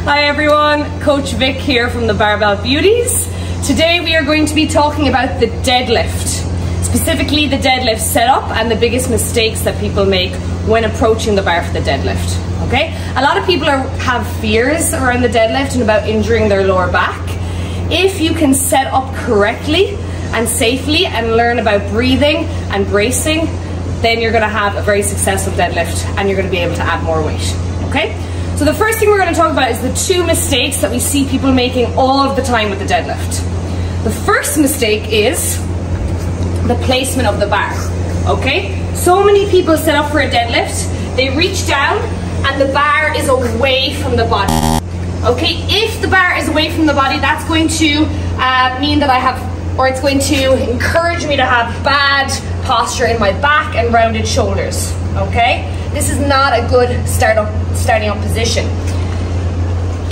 Hi everyone, Coach Vic here from the Barbell Beauties. Today we are going to be talking about the deadlift, specifically the deadlift setup and the biggest mistakes that people make when approaching the bar for the deadlift. Okay, a lot of people have fears around the deadlift and about injuring their lower back. If you can set up correctly and safely and learn about breathing and bracing, then you're going to have a very successful deadlift and you're going to be able to add more weight. Okay. So the first thing we're going to talk about is the two mistakes that we see people making all of the time with the deadlift. The first mistake is the placement of the bar. Okay, so many people set up for a deadlift, they reach down and the bar is away from the body. Okay, if the bar is away from the body, that's going to mean that it's going to encourage me to have bad posture in my back and rounded shoulders. Okay, this is not a good starting up position.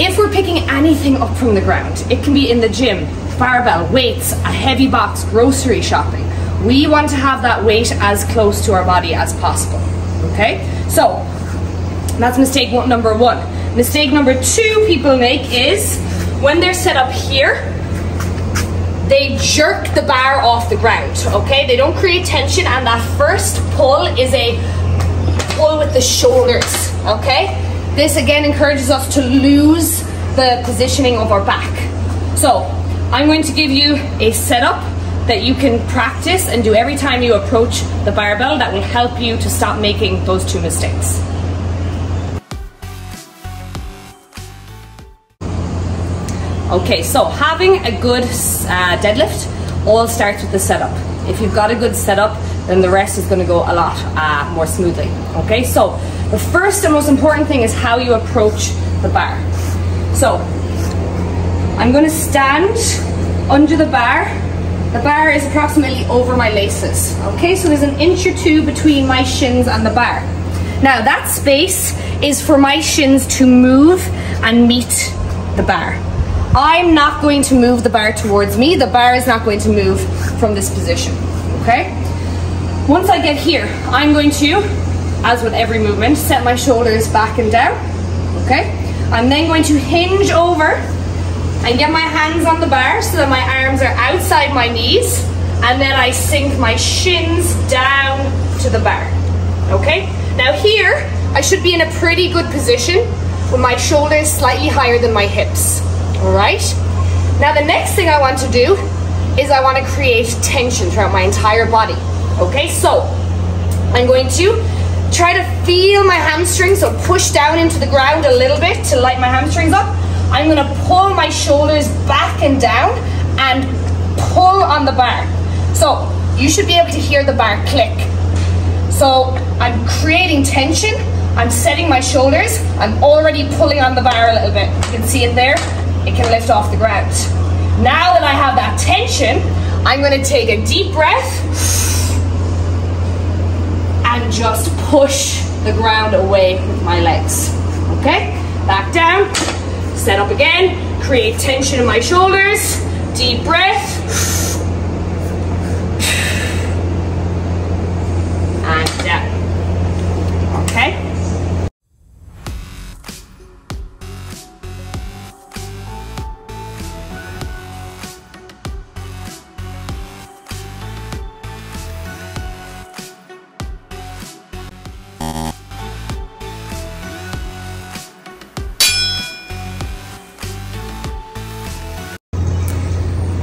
If we're picking anything up from the ground, it can be in the gym, barbell, weights, a heavy box, grocery shopping. We want to have that weight as close to our body as possible. Okay, so that's mistake number one. Mistake number two people make is when they're set up here, they jerk the bar off the ground. Okay, they don't create tension, and that first pull is a pull with the shoulders. Okay, this again encourages us to lose the positioning of our back. So I'm going to give you a setup that you can practice and do every time you approach the barbell that will help you to stop making those two mistakes. Okay, so having a good deadlift all starts with the setup. If you've got a good setup, then the rest is going to go a lot more smoothly. Okay, so the first and most important thing is how you approach the bar. So I'm going to stand under the bar. The bar is approximately over my laces. Okay, so there's an inch or two between my shins and the bar. Now that space is for my shins to move and meet the bar. I'm not going to move the bar towards me. The bar is not going to move from this position. Okay? Once I get here, I'm going to, as with every movement, set my shoulders back and down. Okay? I'm then going to hinge over and get my hands on the bar so that my arms are outside my knees, and then I sink my shins down to the bar. Okay? Now here, I should be in a pretty good position with my shoulders slightly higher than my hips. Alright? Now the next thing I want to do is I want to create tension throughout my entire body. Okay, so I'm going to try to feel my hamstrings, so push down into the ground a little bit to light my hamstrings up. I'm going to pull my shoulders back and down and pull on the bar. So you should be able to hear the bar click. So I'm creating tension, I'm setting my shoulders, I'm already pulling on the bar a little bit. You can see it there. It can lift off the ground. Now that I have that tension, I'm going to take a deep breath and just push the ground away with my legs. Okay? Back down, set up again, create tension in my shoulders, deep breath, and down. Okay?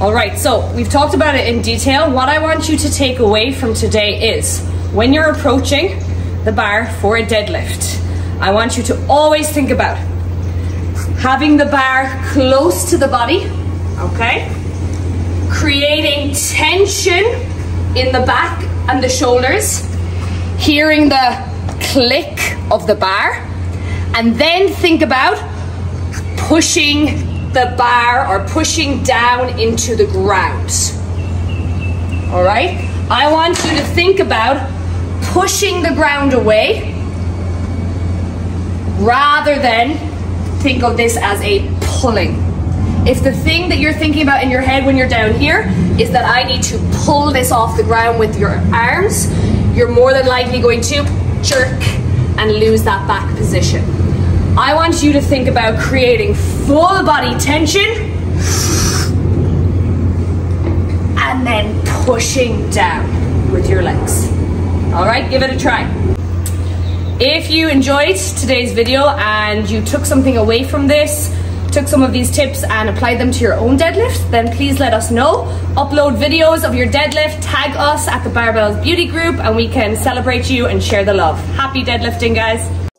Alright, so we've talked about it in detail. What I want you to take away from today is, when you're approaching the bar for a deadlift, I want you to always think about having the bar close to the body, okay? Creating tension in the back and the shoulders, hearing the click of the bar, and then think about pushing the bar or pushing down into the ground. All right? I want you to think about pushing the ground away rather than think of this as a pulling. If the thing that you're thinking about in your head when you're down here is that I need to pull this off the ground with your arms, you're more than likely going to jerk and lose that back position. I want you to think about creating full body tension and then pushing down with your legs. All right, give it a try. If you enjoyed today's video and you took something away from this, took some of these tips and applied them to your own deadlift, then please let us know. Upload videos of your deadlift, tag us at the Barbell Beauty group, and we can celebrate you and share the love. Happy deadlifting, guys.